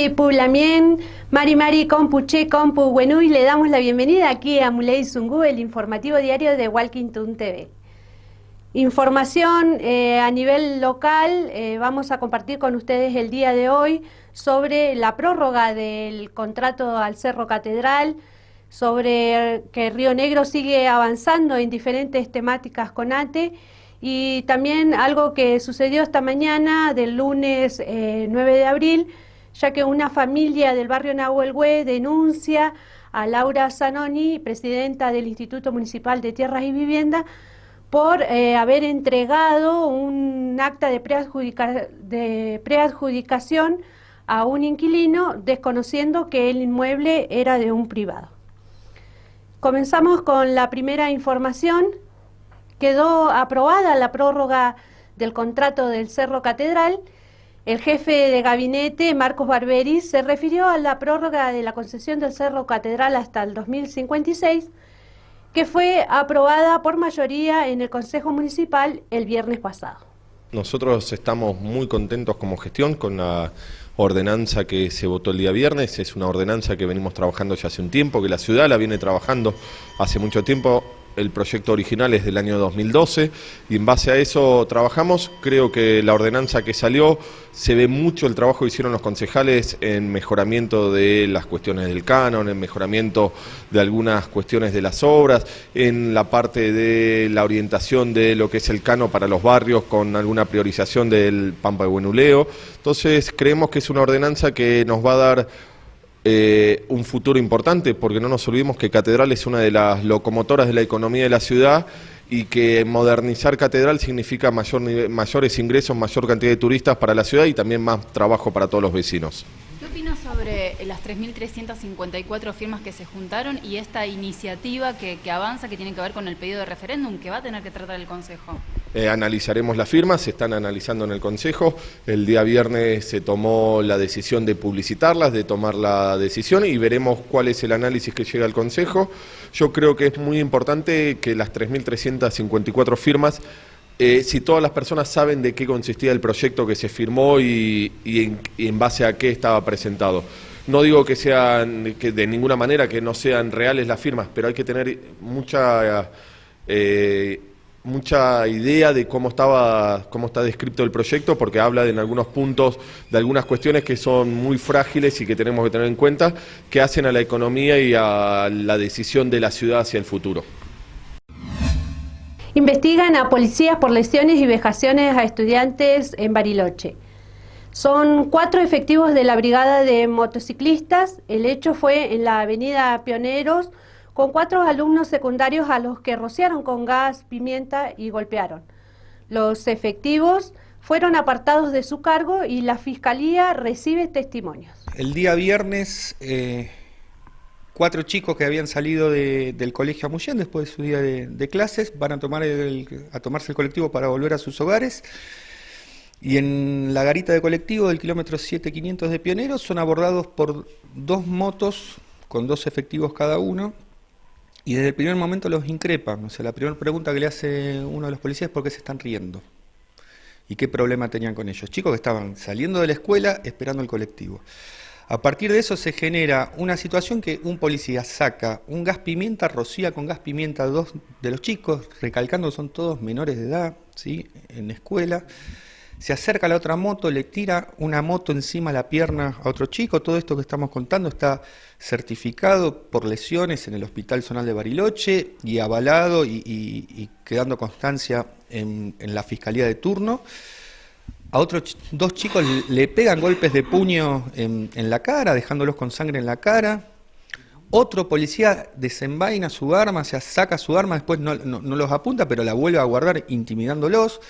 Mari Pulamien, Mari Compuche Compu Buenú, y le damos la bienvenida aquí a Muley Zungú, el informativo diario de Walkington TV. Información a nivel local, vamos a compartir con ustedes el día de hoy sobre la prórroga del contrato al Cerro Catedral, sobre que Río Negro sigue avanzando en diferentes temáticas con ATE, y también algo que sucedió esta mañana del lunes 9 de abril, ya que una familia del barrio Nahuelhue denuncia a Laura Zanoni, presidenta del Instituto Municipal de Tierras y Vivienda, por haber entregado un acta de preadjudicación a un inquilino, desconociendo que el inmueble era de un privado. Comenzamos con la primera información. Quedó aprobada la prórroga del contrato del Cerro Catedral. El jefe de gabinete, Marcos Barberi, se refirió a la prórroga de la concesión del Cerro Catedral hasta el 2056, que fue aprobada por mayoría en el Consejo Municipal el viernes pasado. Nosotros estamos muy contentos como gestión con la ordenanza que se votó el día viernes. Es una ordenanza que venimos trabajando ya hace un tiempo, que la ciudad la viene trabajando hace mucho tiempo. El proyecto original es del año 2012 y en base a eso trabajamos. Creo que la ordenanza que salió, se ve mucho el trabajo que hicieron los concejales en mejoramiento de las cuestiones del canon, en mejoramiento de algunas cuestiones de las obras, en la parte de la orientación de lo que es el canon para los barrios con alguna priorización del Pampa de Buenuleo. Entonces creemos que es una ordenanza que nos va a dar un futuro importante, porque no nos olvidemos que Catedral es una de las locomotoras de la economía de la ciudad y que modernizar Catedral significa mayores ingresos, mayor cantidad de turistas para la ciudad y también más trabajo para todos los vecinos. ¿Qué opinas sobre las 3.354 firmas que se juntaron y esta iniciativa que avanza, que tiene que ver con el pedido de referéndum que va a tener que tratar el Consejo? Analizaremos las firmas, se están analizando en el Consejo. El día viernes se tomó la decisión de publicitarlas, de tomar la decisión y veremos cuál es el análisis que llega al Consejo. Yo creo que es muy importante que las 3.354 firmas, si todas las personas saben de qué consistía el proyecto que se firmó y en base a qué estaba presentado. No digo que sean, que de ninguna manera que no sean reales las firmas, pero hay que tener mucha idea de cómo está descrito el proyecto, porque habla en algunos puntos de algunas cuestiones que son muy frágiles y que tenemos que tener en cuenta, que hacen a la economía y a la decisión de la ciudad hacia el futuro. Investigan a policías por lesiones y vejaciones a estudiantes en Bariloche. Son 4 efectivos de la brigada de motociclistas. El hecho fue en la avenida Pioneros, con 4 alumnos secundarios a los que rociaron con gas, pimienta y golpearon. Los efectivos fueron apartados de su cargo y la Fiscalía recibe testimonios. El día viernes, 4 chicos que habían salido del colegio Amuyén después de su día de clases van a tomarse el colectivo para volver a sus hogares. Y en la garita de colectivo del kilómetro 7500 de Pioneros son abordados por 2 motos con 2 efectivos cada uno. Y desde el primer momento los increpan. O sea, la primera pregunta que le hace uno de los policías es por qué se están riendo. ¿Y qué problema tenían con ellos? Chicos que estaban saliendo de la escuela esperando el colectivo. A partir de eso se genera una situación que un policía saca un gas pimienta, rocía con gas pimienta a 2 de los chicos, recalcando que son todos menores de edad, ¿sí? En la escuela. Se acerca a la otra moto, le tira una moto encima de la pierna a otro chico. Todo esto que estamos contando está certificado por lesiones en el Hospital Zonal de Bariloche y avalado y quedando constancia en la Fiscalía de turno. A otros 2 chicos le pegan golpes de puño en la cara, dejándolos con sangre en la cara. Otro policía desenvaina su arma, o sea, saca su arma, después no los apunta, pero la vuelve a guardar intimidándolos.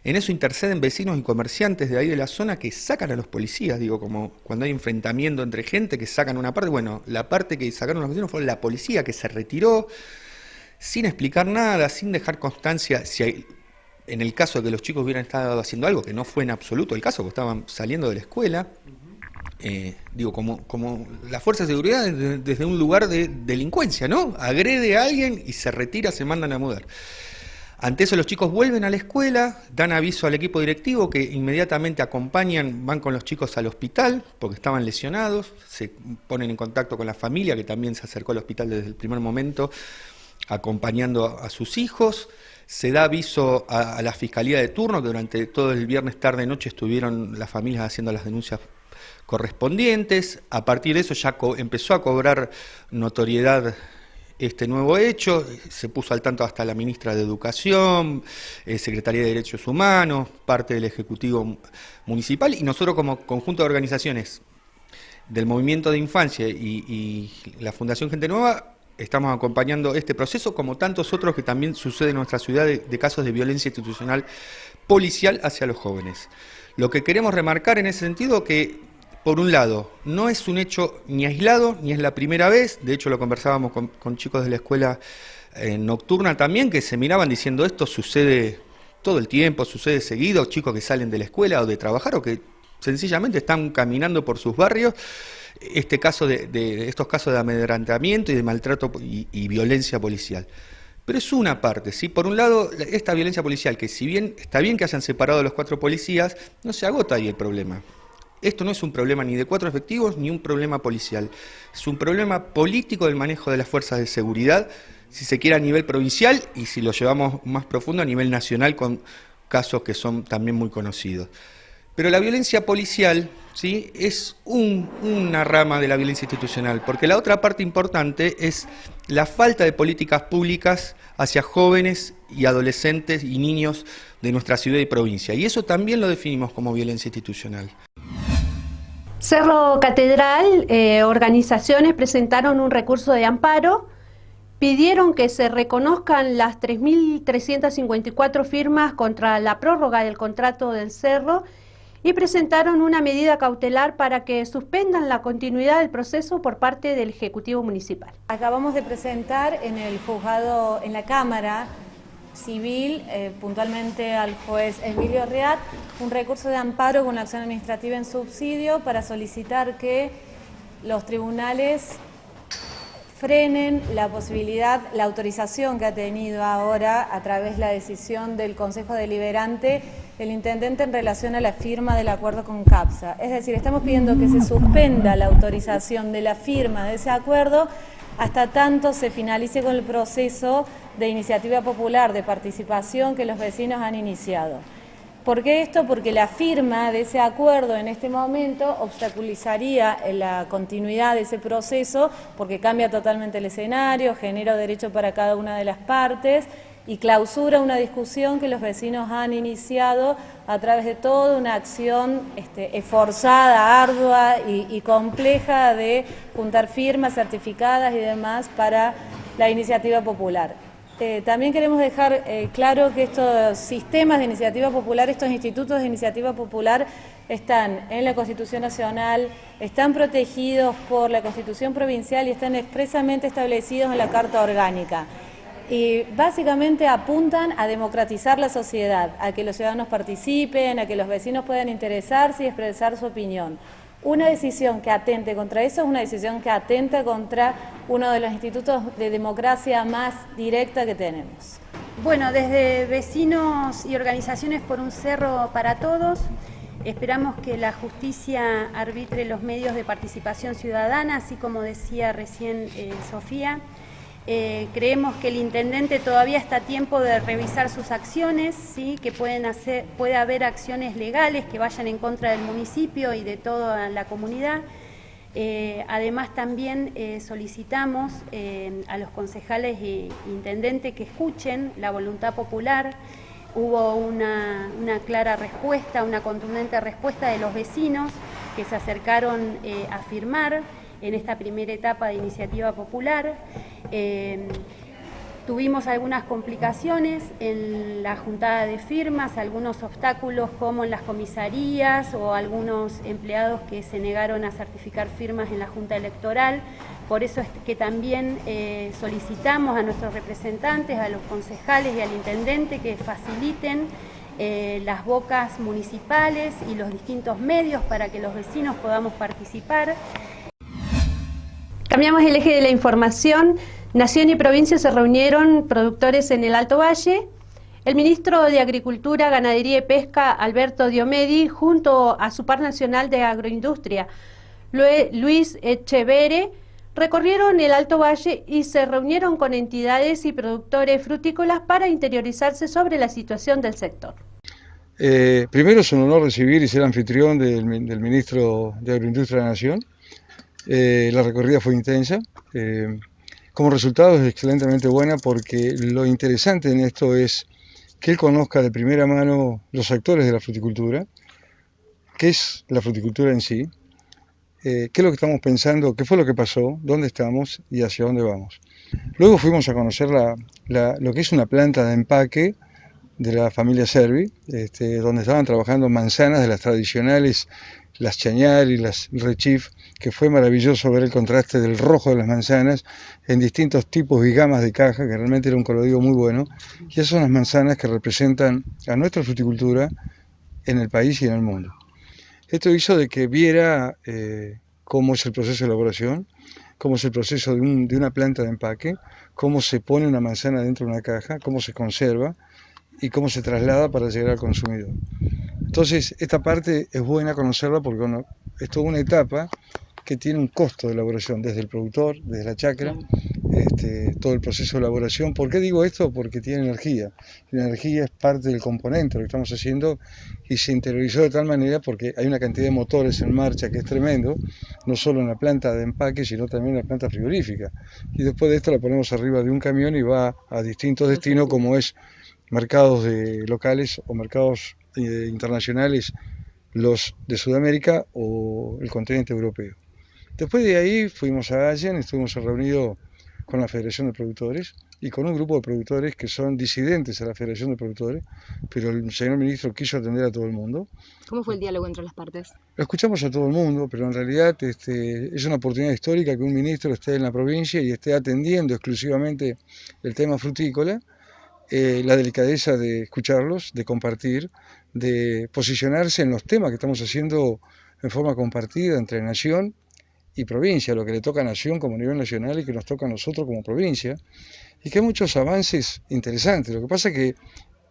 En eso interceden vecinos y comerciantes de ahí de la zona que sacan a los policías, digo, como cuando hay enfrentamiento entre gente que sacan una parte. Bueno, la parte que sacaron los vecinos fue la policía, que se retiró sin explicar nada, sin dejar constancia en el caso de que los chicos hubieran estado haciendo algo, que no fue en absoluto el caso, porque estaban saliendo de la escuela. Digo, como la fuerza de seguridad desde un lugar de delincuencia, ¿no? Agrede a alguien y se retira, se mandan a mudar. Ante eso los chicos vuelven a la escuela, dan aviso al equipo directivo que inmediatamente acompañan, van con los chicos al hospital porque estaban lesionados, se ponen en contacto con la familia que también se acercó al hospital desde el primer momento acompañando a sus hijos, se da aviso a la fiscalía de turno que durante todo el viernes tarde noche estuvieron las familias haciendo las denuncias correspondientes. A partir de eso ya empezó a cobrar notoriedad este nuevo hecho, se puso al tanto hasta la ministra de Educación, Secretaría de Derechos Humanos, parte del Ejecutivo Municipal, y nosotros como conjunto de organizaciones del Movimiento de Infancia y la Fundación Gente Nueva estamos acompañando este proceso, como tantos otros que también suceden en nuestra ciudad de casos de violencia institucional policial hacia los jóvenes. Lo que queremos remarcar en ese sentido que, por un lado, no es un hecho ni aislado, ni es la primera vez, de hecho lo conversábamos con chicos de la escuela nocturna también, que se miraban diciendo esto sucede todo el tiempo, sucede seguido, chicos que salen de la escuela o de trabajar o que sencillamente están caminando por sus barrios, estos casos de amedrentamiento y de maltrato y violencia policial. Pero es una parte, ¿sí? Por un lado, esta violencia policial, que si bien está bien que hayan separado a los 4 policías, no se agota ahí el problema. Esto no es un problema ni de 4 efectivos ni un problema policial. Es un problema político del manejo de las fuerzas de seguridad, si se quiere a nivel provincial y si lo llevamos más profundo a nivel nacional con casos que son también muy conocidos. Pero la violencia policial, ¿sí?, es una rama de la violencia institucional, porque la otra parte importante es la falta de políticas públicas hacia jóvenes y adolescentes y niños de nuestra ciudad y provincia. Y eso también lo definimos como violencia institucional. Cerro Catedral, organizaciones presentaron un recurso de amparo, pidieron que se reconozcan las 3.354 firmas contra la prórroga del contrato del Cerro y presentaron una medida cautelar para que suspendan la continuidad del proceso por parte del Ejecutivo Municipal. Acabamos de presentar en el juzgado, en la Cámara Civil, puntualmente al juez Emilio Riat, un recurso de amparo con acción administrativa en subsidio para solicitar que los tribunales frenen la posibilidad, la autorización que ha tenido ahora a través de la decisión del Consejo Deliberante el intendente en relación a la firma del acuerdo con CAPSA. Es decir, estamos pidiendo que se suspenda la autorización de la firma de ese acuerdo hasta tanto se finalice con el proceso de iniciativa popular, de participación que los vecinos han iniciado. ¿Por qué esto? Porque la firma de ese acuerdo en este momento obstaculizaría la continuidad de ese proceso porque cambia totalmente el escenario, genera derecho para cada una de las partes y clausura una discusión que los vecinos han iniciado a través de toda una acción esforzada, ardua y compleja de juntar firmas certificadas y demás para la iniciativa popular. También queremos dejar claro que estos sistemas de iniciativa popular, estos institutos de iniciativa popular están en la Constitución Nacional, están protegidos por la Constitución Provincial y están expresamente establecidos en la Carta Orgánica. Y básicamente apuntan a democratizar la sociedad, a que los ciudadanos participen, a que los vecinos puedan interesarse y expresar su opinión. Una decisión que atente contra eso es una decisión que atenta contra uno de los institutos de democracia más directa que tenemos. Bueno, desde vecinos y organizaciones por un cerro para todos, esperamos que la justicia arbitre los medios de participación ciudadana, así como decía recién Sofía. Creemos que el intendente todavía está a tiempo de revisar sus acciones, ¿sí? Que puede haber acciones legales que vayan en contra del municipio y de toda la comunidad. Además también solicitamos a los concejales e intendentes que escuchen la voluntad popular. Hubo una clara respuesta, una contundente respuesta de los vecinos que se acercaron a firmar en esta primera etapa de iniciativa popular. Tuvimos algunas complicaciones en la juntada de firmas, algunos obstáculos como en las comisarías o algunos empleados que se negaron a certificar firmas en la Junta Electoral. Por eso es que también solicitamos a nuestros representantes, a los concejales y al intendente que faciliten las bocas municipales y los distintos medios para que los vecinos podamos participar. Cambiamos el eje de la información. Nación y provincia se reunieron productores en el Alto Valle. El ministro de Agricultura, Ganadería y Pesca, Alberto Diomedi, junto a su par nacional de agroindustria, Luis Echeverre, recorrieron el Alto Valle y se reunieron con entidades y productores frutícolas para interiorizarse sobre la situación del sector. Primero es un honor recibir y ser anfitrión del ministro de Agroindustria de la Nación. La recorrida fue intensa. Como resultado es excelentemente buena porque lo interesante en esto es que él conozca de primera mano los actores de la fruticultura, qué es la fruticultura en sí, qué es lo que estamos pensando, qué fue lo que pasó, dónde estamos y hacia dónde vamos. Luego fuimos a conocer lo que es una planta de empaque de la familia Servi, donde estaban trabajando manzanas de las tradicionales, las Chañar y las Rechif, que fue maravilloso ver el contraste del rojo de las manzanas en distintos tipos y gamas de caja, que realmente era un colorido muy bueno, y esas son las manzanas que representan a nuestra fruticultura en el país y en el mundo. Esto hizo de que viera cómo es el proceso de elaboración, cómo es el proceso de una planta de empaque, cómo se pone una manzana dentro de una caja, cómo se conserva y cómo se traslada para llegar al consumidor. Entonces, esta parte es buena conocerla porque es toda una etapa que tiene un costo de elaboración, desde el productor, desde la chacra, todo el proceso de elaboración. ¿Por qué digo esto? Porque tiene energía. La energía es parte del componente de lo que estamos haciendo y se interiorizó de tal manera porque hay una cantidad de motores en marcha que es tremendo, no solo en la planta de empaque, sino también en la planta frigorífica. Y después de esto la ponemos arriba de un camión y va a distintos destinos como es mercados locales o mercados internacionales, los de Sudamérica o el continente europeo. Después de ahí fuimos a Allen, estuvimos reunidos con la Federación de Productores y con un grupo de productores que son disidentes a la Federación de Productores, pero el señor ministro quiso atender a todo el mundo. ¿Cómo fue el diálogo entre las partes? Lo escuchamos a todo el mundo, pero en realidad es una oportunidad histórica que un ministro esté en la provincia y esté atendiendo exclusivamente el tema frutícola. La delicadeza de escucharlos, de compartir, de posicionarse en los temas que estamos haciendo en forma compartida entre nación y provincia, lo que le toca a nación como nivel nacional y que nos toca a nosotros como provincia, y que hay muchos avances interesantes. Lo que pasa es que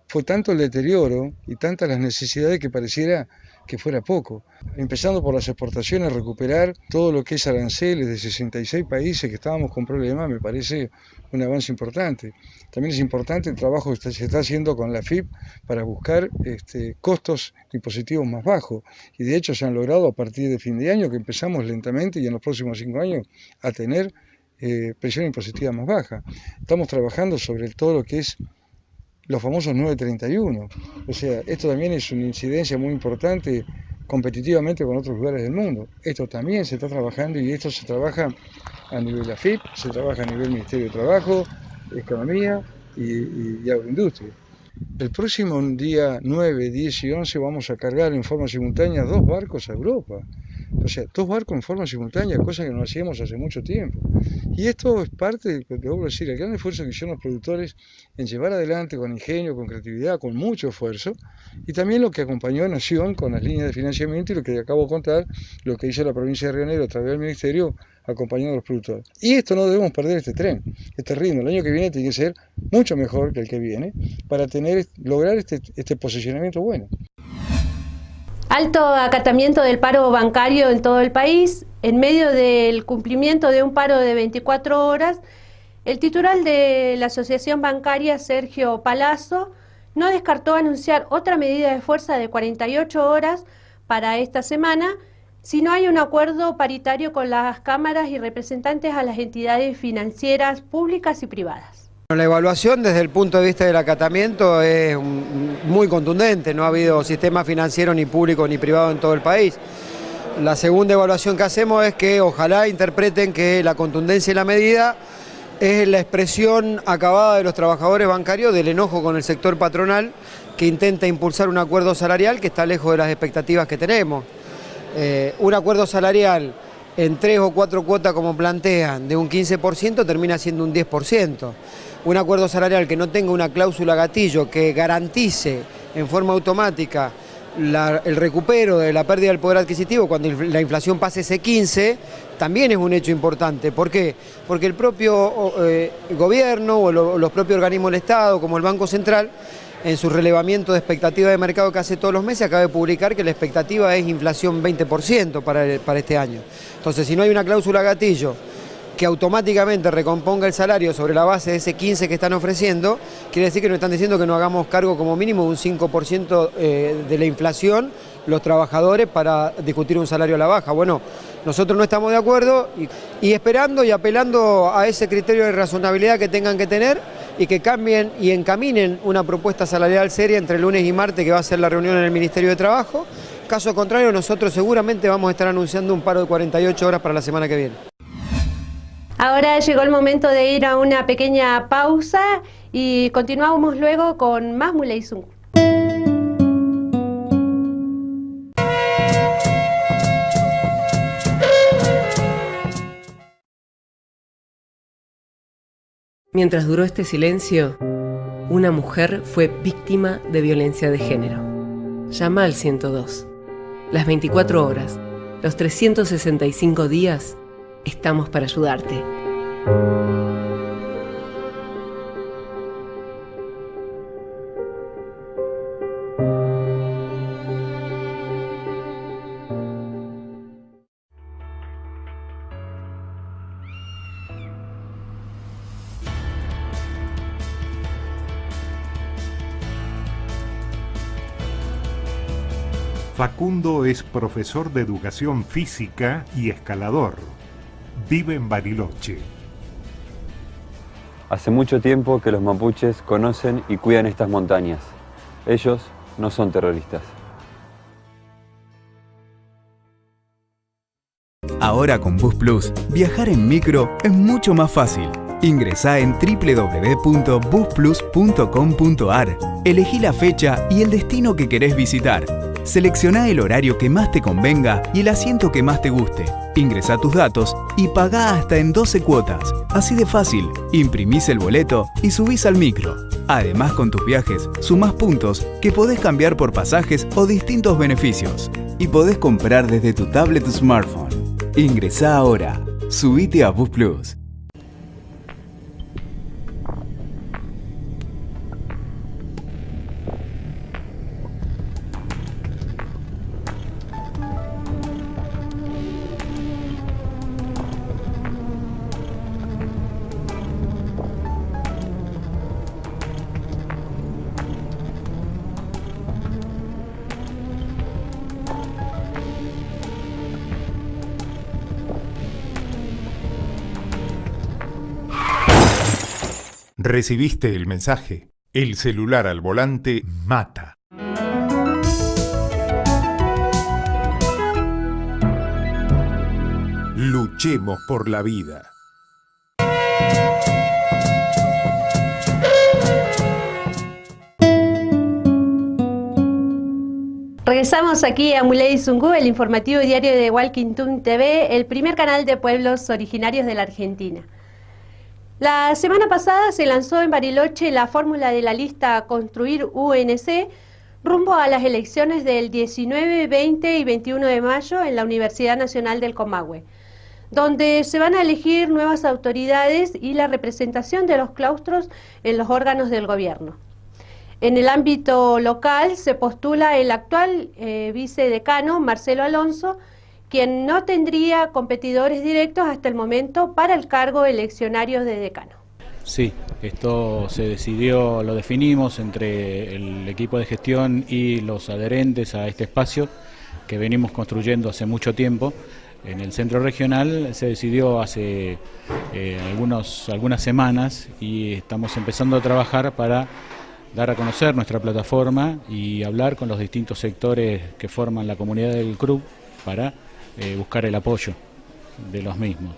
fue tanto el deterioro y tantas las necesidades que pareciera que fuera poco. Empezando por las exportaciones, recuperar todo lo que es aranceles de 66 países que estábamos con problemas, me parece un avance importante. También es importante el trabajo que se está haciendo con la FIP para buscar costos impositivos más bajos. Y de hecho se han logrado a partir de fin de año, que empezamos lentamente y en los próximos 5 años a tener presión impositiva más baja. Estamos trabajando sobre todo lo que es los famosos 931, o sea, esto también es una incidencia muy importante competitivamente con otros lugares del mundo. Esto también se está trabajando y esto se trabaja a nivel AFIP, se trabaja a nivel Ministerio de Trabajo, Economía y Agroindustria. El próximo día 9, 10 y 11 vamos a cargar en forma simultánea 2 barcos a Europa. O sea, 2 barcos en forma simultánea, cosa que no hacíamos hace mucho tiempo. Y esto es parte de lo que debo decir, el gran esfuerzo que hicieron los productores en llevar adelante con ingenio, con creatividad, con mucho esfuerzo, y también lo que acompañó a Nación con las líneas de financiamiento y lo que acabo de contar, lo que hizo la provincia de Río Negro a través del Ministerio acompañando a los productores. Y esto no debemos perder este tren, este ritmo. El año que viene tiene que ser mucho mejor que el que viene para lograr este posicionamiento bueno. Alto acatamiento del paro bancario en todo el país. En medio del cumplimiento de un paro de 24 horas, el titular de la Asociación Bancaria, Sergio Palazzo, no descartó anunciar otra medida de fuerza de 48 horas para esta semana, si no hay un acuerdo paritario con las cámaras y representantes a las entidades financieras públicas y privadas. La evaluación desde el punto de vista del acatamiento es muy contundente, no ha habido sistema financiero ni público ni privado en todo el país. La segunda evaluación que hacemos es que ojalá interpreten que la contundencia y la medida es la expresión acabada de los trabajadores bancarios del enojo con el sector patronal que intenta impulsar un acuerdo salarial que está lejos de las expectativas que tenemos. Un acuerdo salarial en 3 o 4 cuotas como plantean de un 15% termina siendo un 10%. Un acuerdo salarial que no tenga una cláusula gatillo que garantice en forma automática el recupero de la pérdida del poder adquisitivo cuando la inflación pase ese 15, también es un hecho importante. ¿Por qué? Porque el propio gobierno o los propios organismos del Estado, como el Banco Central, en su relevamiento de expectativa de mercado que hace todos los meses, acaba de publicar que la expectativa es inflación 20% para este año. Entonces, si no hay una cláusula gatillo que automáticamente recomponga el salario sobre la base de ese 15 que están ofreciendo, quiere decir que nos están diciendo que nos hagamos cargo como mínimo de un 5% de la inflación los trabajadores para discutir un salario a la baja. Bueno, nosotros no estamos de acuerdo y esperando y apelando a ese criterio de razonabilidad que tengan que tener y que cambien y encaminen una propuesta salarial seria entre lunes y martes, que va a ser la reunión en el Ministerio de Trabajo. Caso contrario, nosotros seguramente vamos a estar anunciando un paro de 48 horas para la semana que viene. Ahora llegó el momento de ir a una pequeña pausa y continuamos luego con más Muley Zungu. Mientras duró este silencio, una mujer fue víctima de violencia de género. Llama al 102. Las 24 horas, los 365 días, estamos para ayudarte. Facundo es profesor de educación física y escalador. Vive en Bariloche. Hace mucho tiempo que los mapuches conocen y cuidan estas montañas. Ellos no son terroristas. Ahora con Bus Plus, viajar en micro es mucho más fácil. Ingresá en www.busplus.com.ar. Elegí la fecha y el destino que querés visitar. Seleccioná el horario que más te convenga y el asiento que más te guste. Ingresá tus datos y pagá hasta en 12 cuotas. Así de fácil, imprimís el boleto y subís al micro. Además, con tus viajes, sumás puntos que podés cambiar por pasajes o distintos beneficios. Y podés comprar desde tu tablet o smartphone. Ingresá ahora. Subite a Bus Plus. ¿Recibiste el mensaje? El celular al volante mata. Luchemos por la vida. Regresamos aquí a Muley Zungu, el informativo diario de Walkington TV, el primer canal de pueblos originarios de la Argentina. La semana pasada se lanzó en Bariloche la fórmula de la lista Construir UNC rumbo a las elecciones del 19, 20 y 21 de mayo en la Universidad Nacional del Comahue, donde se van a elegir nuevas autoridades y la representación de los claustros en los órganos del gobierno. En el ámbito local se postula el actual vicedecano Marcelo Alonso, quien no tendría competidores directos hasta el momento para el cargo eleccionario de decano. Sí, esto se decidió, lo definimos entre el equipo de gestión y los adherentes a este espacio que venimos construyendo hace mucho tiempo. En el centro regional se decidió hace algunas semanas y estamos empezando a trabajar para dar a conocer nuestra plataforma y hablar con los distintos sectores que forman la comunidad del club para buscar el apoyo de los mismos.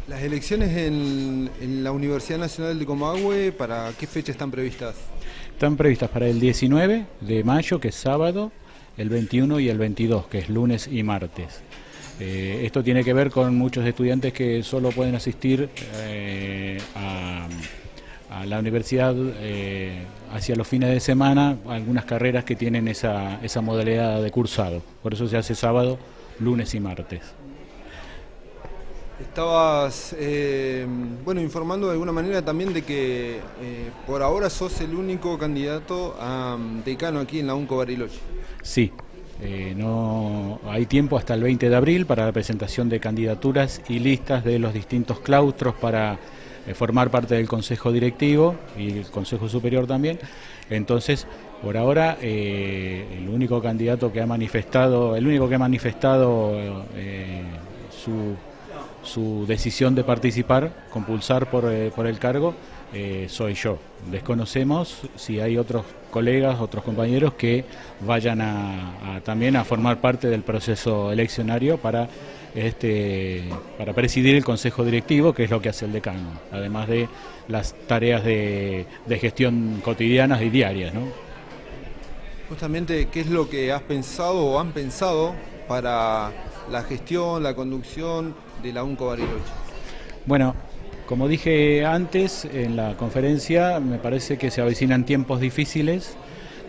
Las elecciones en la Universidad Nacional de Comahue, ¿para qué fecha están previstas? Están previstas para el 19 de mayo, que es sábado, el 21 y el 22, que es lunes y martes. Esto tiene que ver con muchos estudiantes que solo pueden asistir a la universidad hacia los fines de semana, algunas carreras que tienen esa modalidad de cursado. Por eso se hace sábado, lunes y martes. Estabas, bueno, informando de alguna manera también de que por ahora sos el único candidato a decano aquí en la UNCO Bariloche. Sí, no hay tiempo hasta el 20 de abril para la presentación de candidaturas y listas de los distintos claustros para formar parte del Consejo Directivo y el Consejo Superior también. Entonces, por ahora, el único candidato que ha manifestado, su decisión de participar, compulsar por el cargo, soy yo. Desconocemos si hay otros colegas, otros compañeros que vayan también a formar parte del proceso eleccionario para presidir el Consejo Directivo, que es lo que hace el decano, además de las tareas de gestión cotidianas y diarias, ¿no? Justamente, ¿qué es lo que has pensado o han pensado para la gestión, la conducción de la UNCO Bariloche? Bueno, como dije antes en la conferencia, me parece que se avecinan tiempos difíciles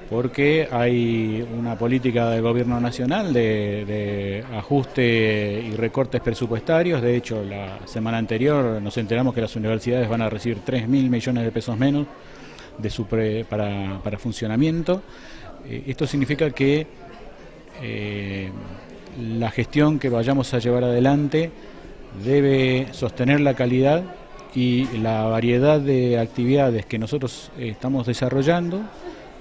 porque hay una política del gobierno nacional de ajuste y recortes presupuestarios. De hecho, la semana anterior nos enteramos que las universidades van a recibir 3.000 millones de pesos menos para funcionamiento. Esto significa que la gestión que vayamos a llevar adelante debe sostener la calidad y la variedad de actividades que nosotros estamos desarrollando,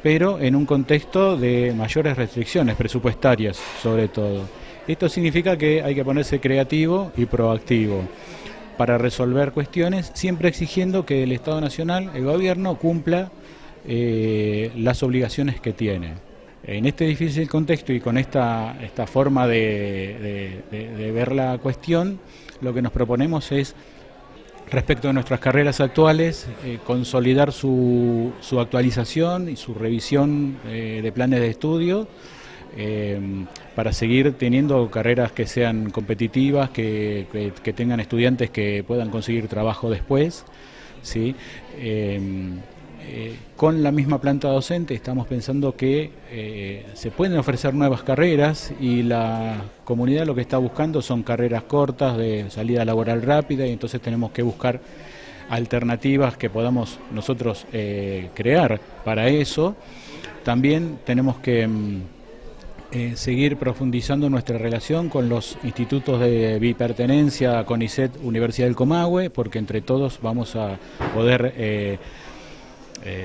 pero en un contexto de mayores restricciones presupuestarias, sobre todo. Esto significa que hay que ponerse creativo y proactivo para resolver cuestiones, siempre exigiendo que el Estado Nacional, el gobierno, cumpla las obligaciones que tiene. En este difícil contexto y con esta forma de ver la cuestión, lo que nos proponemos es, respecto a nuestras carreras actuales, consolidar su actualización y su revisión de planes de estudio para seguir teniendo carreras que sean competitivas, que tengan estudiantes que puedan conseguir trabajo después, ¿sí? Con la misma planta docente estamos pensando que se pueden ofrecer nuevas carreras y la comunidad lo que está buscando son carreras cortas de salida laboral rápida, y entonces tenemos que buscar alternativas que podamos nosotros crear para eso. También tenemos que seguir profundizando nuestra relación con los institutos de bipertenencia, CONICET, Universidad del Comahue, porque entre todos vamos a poder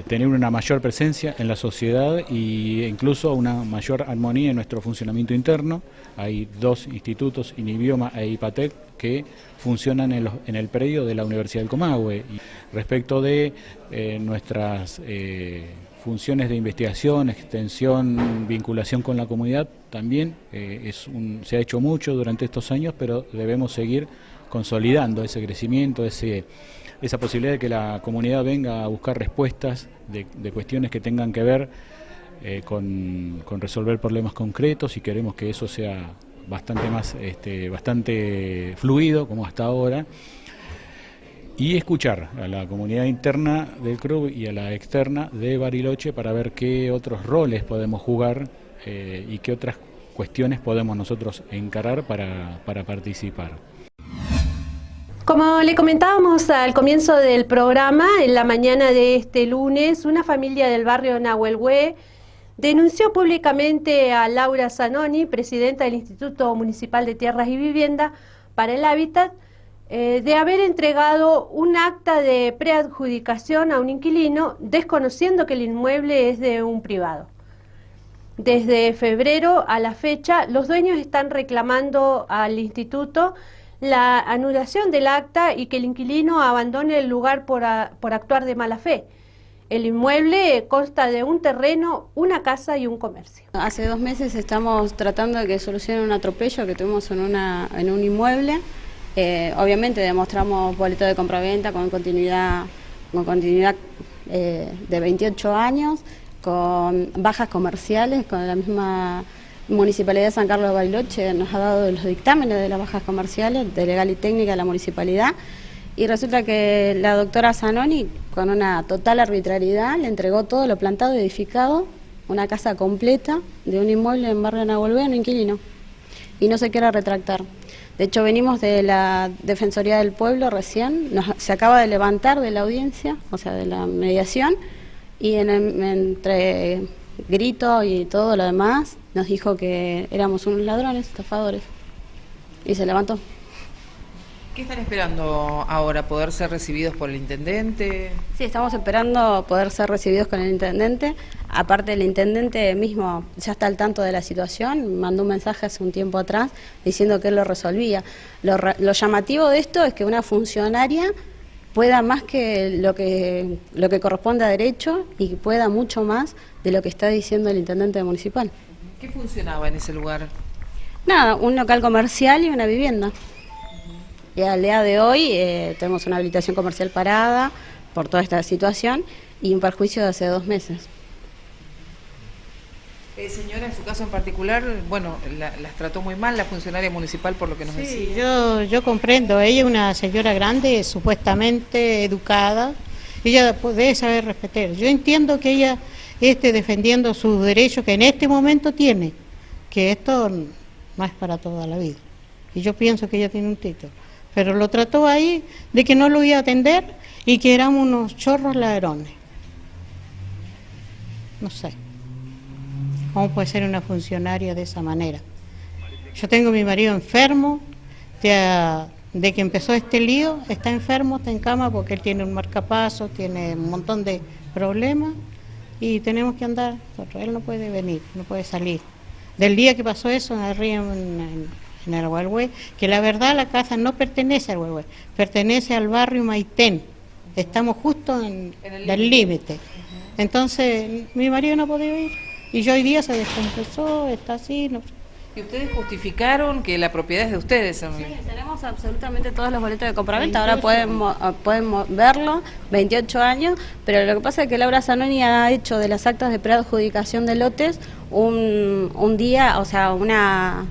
tener una mayor presencia en la sociedad e incluso una mayor armonía en nuestro funcionamiento interno. Hay dos institutos, INIBIOMA e IPATEC, que funcionan en el predio de la Universidad del Comahue. Y respecto de nuestras funciones de investigación, extensión, vinculación con la comunidad, también se ha hecho mucho durante estos años, pero debemos seguir consolidando ese crecimiento, esa posibilidad de que la comunidad venga a buscar respuestas de cuestiones que tengan que ver con resolver problemas concretos, y queremos que eso sea bastante fluido como hasta ahora, y escuchar a la comunidad interna del club y a la externa de Bariloche para ver qué otros roles podemos jugar y qué otras cuestiones podemos nosotros encarar para participar. Como le comentábamos al comienzo del programa, en la mañana de este lunes, una familia del barrio Nahuelhue denunció públicamente a Laura Zanoni, presidenta del Instituto Municipal de Tierras y Vivienda para el Hábitat, de haber entregado un acta de preadjudicación a un inquilino, desconociendo que el inmueble es de un privado. Desde febrero a la fecha, los dueños están reclamando al instituto la anulación del acta y que el inquilino abandone el lugar por actuar de mala fe. El inmueble consta de un terreno, una casa y un comercio. Hace 2 meses estamos tratando de que solucionen un atropello que tuvimos en un inmueble. Obviamente demostramos boleto de compraventa con continuidad de 28 años, con bajas comerciales, con la misma Municipalidad de San Carlos de Bariloche nos ha dado los dictámenes de las bajas comerciales, de legal y técnica de la municipalidad, y resulta que la doctora Zanoni, con una total arbitrariedad, le entregó todo lo plantado y edificado, una casa completa de un inmueble en barrio Nahuelhue a un inquilino, y no se quiere retractar. De hecho, venimos de la Defensoría del Pueblo recién, se acaba de levantar de la audiencia, o sea, de la mediación, y entre grito y todo lo demás, nos dijo que éramos unos ladrones, estafadores, y se levantó. ¿Qué están esperando ahora? ¿Poder ser recibidos por el intendente? Sí, estamos esperando poder ser recibidos con el intendente. Aparte, el intendente mismo ya está al tanto de la situación, mandó un mensaje hace un tiempo atrás diciendo que él lo resolvía. Lo llamativo de esto es que una funcionaria pueda más que lo que corresponde a derecho y que pueda mucho más de lo que está diciendo el intendente municipal. ¿Qué funcionaba en ese lugar? Nada, un local comercial y una vivienda. Y al día de hoy tenemos una habilitación comercial parada por toda esta situación y un perjuicio de hace 2 meses. Señora, en su caso en particular, bueno, las trató muy mal la funcionaria municipal por lo que nos decía. Yo comprendo, ella es una señora grande, supuestamente educada, ella debe saber respetar. Yo entiendo que ella esté defendiendo sus derechos que en este momento tiene, que esto no es para toda la vida. Y yo pienso que ella tiene un título. Pero lo trató ahí de que no lo iba a atender y que éramos unos chorros ladrones. No sé. ¿Cómo puede ser una funcionaria de esa manera? Yo tengo a mi marido enfermo, de que empezó este lío, está enfermo, está en cama porque él tiene un marcapasos, tiene un montón de problemas y tenemos que andar, él no puede venir, no puede salir. Del día que pasó eso en el río, en el Huelhue, que la verdad la casa no pertenece al Huelhue, pertenece al barrio Maitén, estamos justo en el límite. Entonces mi marido no podía ir y yo hoy día se descompensó, está así. No. ¿Y ustedes justificaron que la propiedad es de ustedes? Sí, tenemos absolutamente todos los boletos de compraventa, ahora pueden verlo, 28 años, pero lo que pasa es que Laura Zanoni ha hecho de las actas de preadjudicación de lotes un día, o sea, una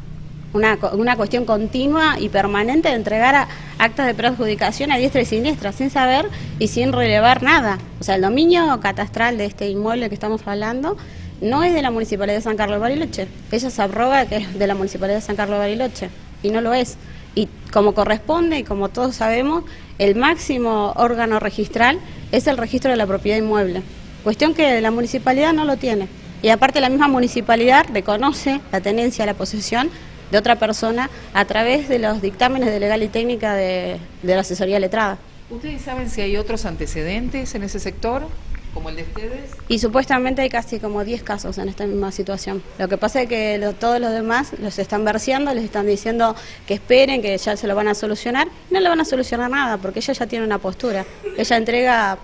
cuestión continua y permanente de entregar actas de preadjudicación a diestra y siniestra, sin saber y sin relevar nada. O sea, el dominio catastral de este inmueble que estamos hablando no es de la Municipalidad de San Carlos de Bariloche. Ella se arroga que es de la Municipalidad de San Carlos de Bariloche y no lo es. Y como corresponde y como todos sabemos, el máximo órgano registral es el registro de la propiedad inmueble. Cuestión que la Municipalidad no lo tiene. Y aparte la misma Municipalidad reconoce la tenencia, la posesión de otra persona a través de los dictámenes de legal y técnica de la asesoría letrada. ¿Ustedes saben si hay otros antecedentes en ese sector, como el de ustedes? Y supuestamente hay casi como 10 casos en esta misma situación. Lo que pasa es que todos los demás los están verseando, les están diciendo que esperen, que ya se lo van a solucionar. No le van a solucionar nada porque ella ya tiene una postura. Ella entrega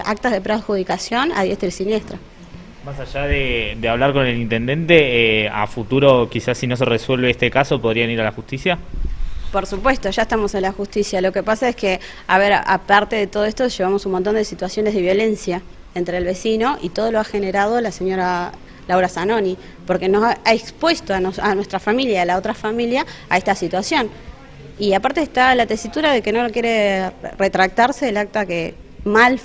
actas de preadjudicación a diestra y siniestra. Más allá de hablar con el intendente, a futuro quizás si no se resuelve este caso, ¿podrían ir a la justicia? Por supuesto, ya estamos en la justicia. Lo que pasa es que, a ver, aparte de todo esto, llevamos un montón de situaciones de violencia entre el vecino y todo lo ha generado la señora Laura Zanoni, porque nos ha expuesto a nuestra familia y a la otra familia a esta situación. Y aparte está la tesitura de que no quiere retractarse del acta que mal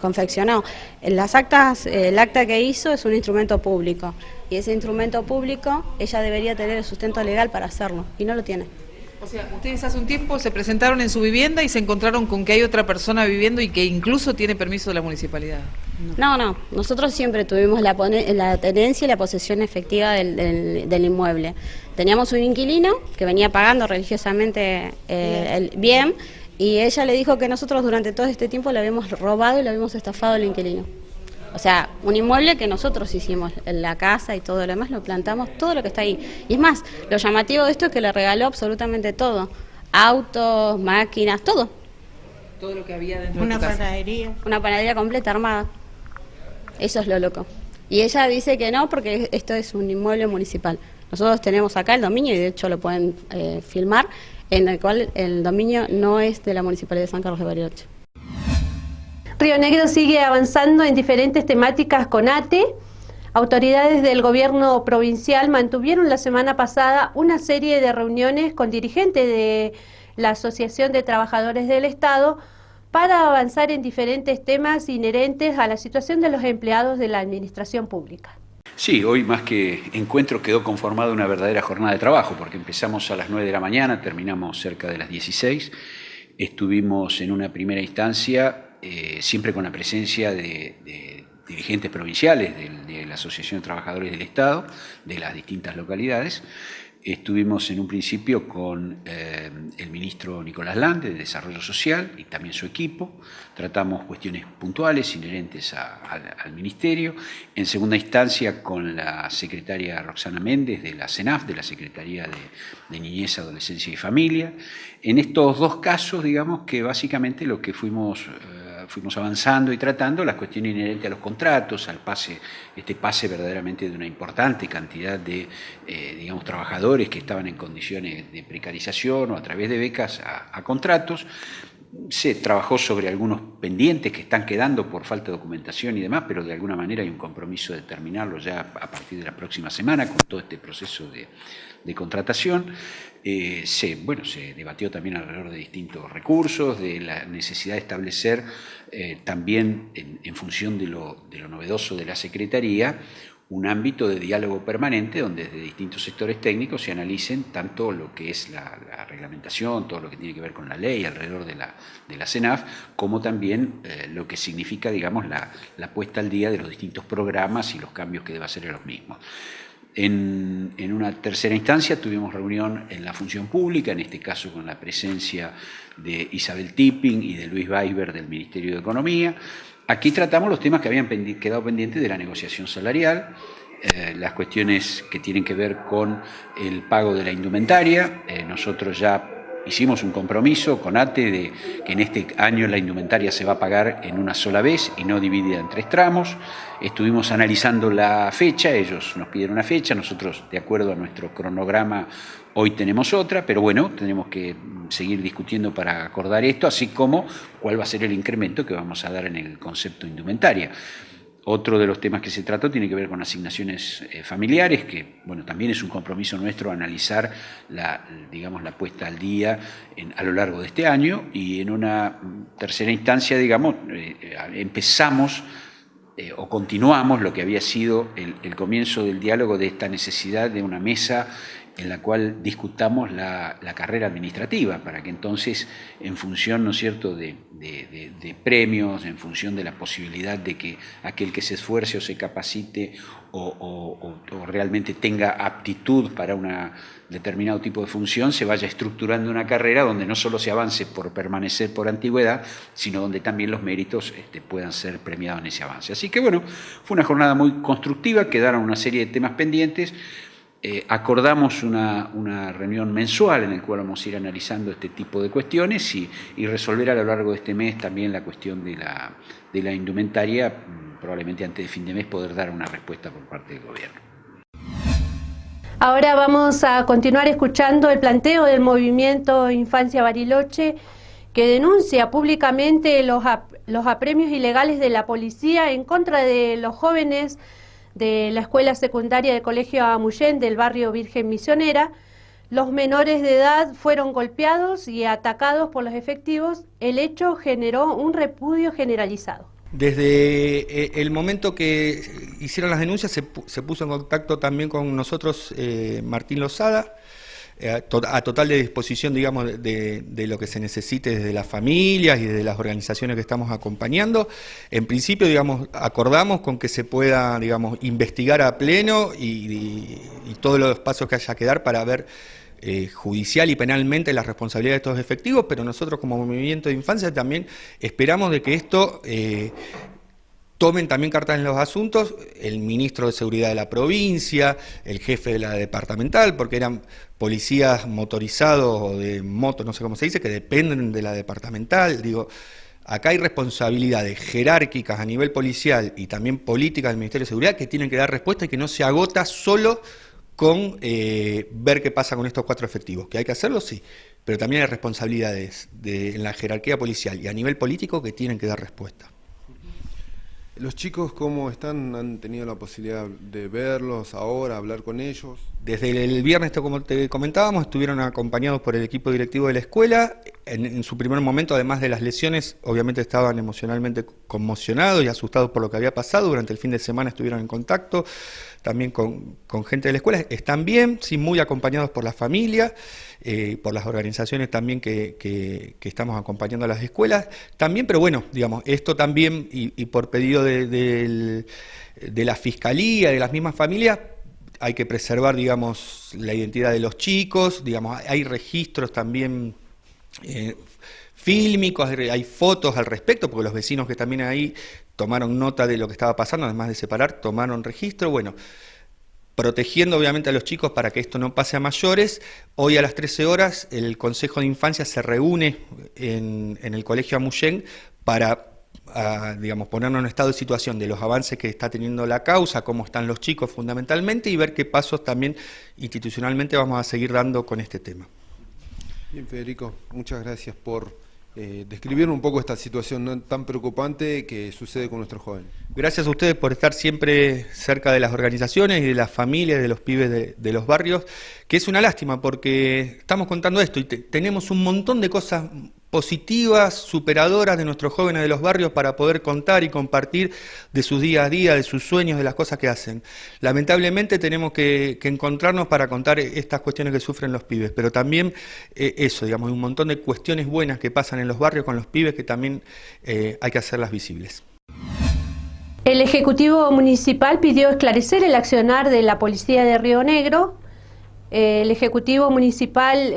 confeccionó. Las actas, el acta que hizo es un instrumento público y ese instrumento público ella debería tener el sustento legal para hacerlo y no lo tiene. O sea, ustedes hace un tiempo se presentaron en su vivienda y se encontraron con que hay otra persona viviendo y que incluso tiene permiso de la municipalidad. No, nosotros siempre tuvimos la tenencia y la posesión efectiva del inmueble. Teníamos un inquilino que venía pagando religiosamente el bien y ella le dijo que nosotros durante todo este tiempo le habíamos robado y le habíamos estafado al inquilino. O sea, un inmueble que nosotros hicimos, en la casa y todo lo demás, lo plantamos, todo lo que está ahí. Y es más, lo llamativo de esto es que le regaló absolutamente todo. Autos, máquinas, todo. Todo lo que había dentro de Una panadería. Una panadería completa, armada. Eso es lo loco. Y ella dice que no, porque esto es un inmueble municipal. Nosotros tenemos acá el dominio, y de hecho lo pueden filmar, en el cual el dominio no es de la Municipalidad de San Carlos de Bariloche. Río Negro sigue avanzando en diferentes temáticas con ATE. Autoridades del gobierno provincial mantuvieron la semana pasada una serie de reuniones con dirigentes de la Asociación de Trabajadores del Estado para avanzar en diferentes temas inherentes a la situación de los empleados de la administración pública. Sí, hoy más que encuentro quedó conformada una verdadera jornada de trabajo, porque empezamos a las 9 de la mañana, terminamos cerca de las 16. Estuvimos en una primera instancia, siempre con la presencia de dirigentes provinciales de la Asociación de Trabajadores del Estado, de las distintas localidades. Estuvimos en un principio con el ministro Nicolás Lande de Desarrollo Social y también su equipo. Tratamos cuestiones puntuales inherentes al ministerio. En segunda instancia con la secretaria Roxana Méndez de la CENAF, de la Secretaría de Niñez, Adolescencia y Familia. En estos dos casos, digamos que básicamente lo que fuimos avanzando y tratando las cuestiones inherentes a los contratos, al pase, este pase verdaderamente de una importante cantidad de digamos, trabajadores que estaban en condiciones de precarización o a través de becas a contratos. Se trabajó sobre algunos pendientes que están quedando por falta de documentación y demás, pero de alguna manera hay un compromiso de terminarlo ya a partir de la próxima semana con todo este proceso de contratación. Se debatió también alrededor de distintos recursos, de la necesidad de establecer también en función de lo novedoso de la Secretaría, un ámbito de diálogo permanente donde desde distintos sectores técnicos se analicen tanto lo que es la reglamentación, todo lo que tiene que ver con la ley alrededor de la CENAF, como también lo que significa, digamos, la puesta al día de los distintos programas y los cambios que deba hacer en los mismos. En una tercera instancia tuvimos reunión en la función pública, en este caso con la presencia de Isabel Tipping y de Luis Weisberg del Ministerio de Economía. Aquí tratamos los temas que habían quedado pendientes de la negociación salarial, las cuestiones que tienen que ver con el pago de la indumentaria. Nosotros ya hicimos un compromiso con ATE de que en este año la indumentaria se va a pagar en una sola vez y no dividida en 3 tramos. Estuvimos analizando la fecha, ellos nos pidieron una fecha, nosotros de acuerdo a nuestro cronograma hoy tenemos otra, pero bueno, tenemos que seguir discutiendo para acordar esto, así como cuál va a ser el incremento que vamos a dar en el concepto indumentaria. Otro de los temas que se trató tiene que ver con asignaciones familiares, que bueno, también es un compromiso nuestro analizar la puesta al día a lo largo de este año, y en una tercera instancia, digamos, empezamos o continuamos lo que había sido el comienzo del diálogo de esta necesidad de una mesa en la cual discutamos la carrera administrativa, para que entonces, en función, ¿no es cierto?, de premios, en función de la posibilidad de que aquel que se esfuerce o se capacite o realmente tenga aptitud para un determinado tipo de función, se vaya estructurando una carrera donde no solo se avance por permanecer por antigüedad, sino donde también los méritos puedan ser premiados en ese avance. Así que bueno, fue una jornada muy constructiva, quedaron una serie de temas pendientes. Acordamos una reunión mensual en la cual vamos a ir analizando este tipo de cuestiones y resolver a lo largo de este mes también la cuestión de la indumentaria, probablemente antes de fin de mes poder dar una respuesta por parte del gobierno. Ahora vamos a continuar escuchando el planteo del movimiento Infancia Bariloche, que denuncia públicamente los apremios ilegales de la policía en contra de los jóvenes de la escuela secundaria del Colegio Amuyén del barrio Virgen Misionera. Los menores de edad fueron golpeados y atacados por los efectivos. El hecho generó un repudio generalizado. Desde el momento que hicieron las denuncias se puso en contacto también con nosotros Martín Lozada, a total de disposición, digamos, de lo que se necesite desde las familias y desde las organizaciones que estamos acompañando. En principio, digamos, acordamos con que se pueda, digamos, investigar a pleno y todos los pasos que haya que dar para ver judicial y penalmente la responsabilidad de estos efectivos, pero nosotros como movimiento de infancia también esperamos de que esto tomen también cartas en los asuntos, el ministro de Seguridad de la provincia, el jefe de la departamental, porque eran policías motorizados o de moto, no sé cómo se dice, que dependen de la departamental. Digo, acá hay responsabilidades jerárquicas a nivel policial y también políticas del Ministerio de Seguridad que tienen que dar respuesta y que no se agota solo con ver qué pasa con estos 4 efectivos, que hay que hacerlo, sí, pero también hay responsabilidades en la jerarquía policial y a nivel político que tienen que dar respuesta. ¿Los chicos cómo están? ¿Han tenido la posibilidad de verlos ahora, hablar con ellos? Desde el viernes, como te comentábamos, estuvieron acompañados por el equipo directivo de la escuela. En su primer momento, además de las lesiones, obviamente estaban emocionalmente conmocionados y asustados por lo que había pasado. Durante el fin de semana estuvieron en contacto también con gente de la escuela. Están bien, sí, muy acompañados por la familia, por las organizaciones también que estamos acompañando a las escuelas también, pero bueno, digamos, esto también y por pedido de la Fiscalía, de las mismas familias, hay que preservar, digamos, la identidad de los chicos, digamos, hay registros también fílmicos, hay fotos al respecto, porque los vecinos que también ahí tomaron nota de lo que estaba pasando, además de separar, tomaron registro, bueno, protegiendo obviamente a los chicos para que esto no pase a mayores. Hoy a las 13 horas el Consejo de Infancia se reúne en el Colegio Amuyén para digamos, ponernos en estado de situación de los avances que está teniendo la causa, cómo están los chicos fundamentalmente, y ver qué pasos también institucionalmente vamos a seguir dando con este tema. Bien, Federico, muchas gracias por describir un poco esta situación tan preocupante que sucede con nuestros jóvenes. Gracias a ustedes por estar siempre cerca de las organizaciones y de las familias, de los pibes de los barrios, que es una lástima porque estamos contando esto y tenemos un montón de cosas positivas, superadoras de nuestros jóvenes de los barrios para poder contar y compartir de sus día a día, de sus sueños, de las cosas que hacen. Lamentablemente tenemos que encontrarnos para contar estas cuestiones que sufren los pibes, pero también eso, digamos, un montón de cuestiones buenas que pasan en los barrios con los pibes que también hay que hacerlas visibles. El Ejecutivo Municipal pidió esclarecer el accionar de la Policía de Río Negro. El Ejecutivo Municipal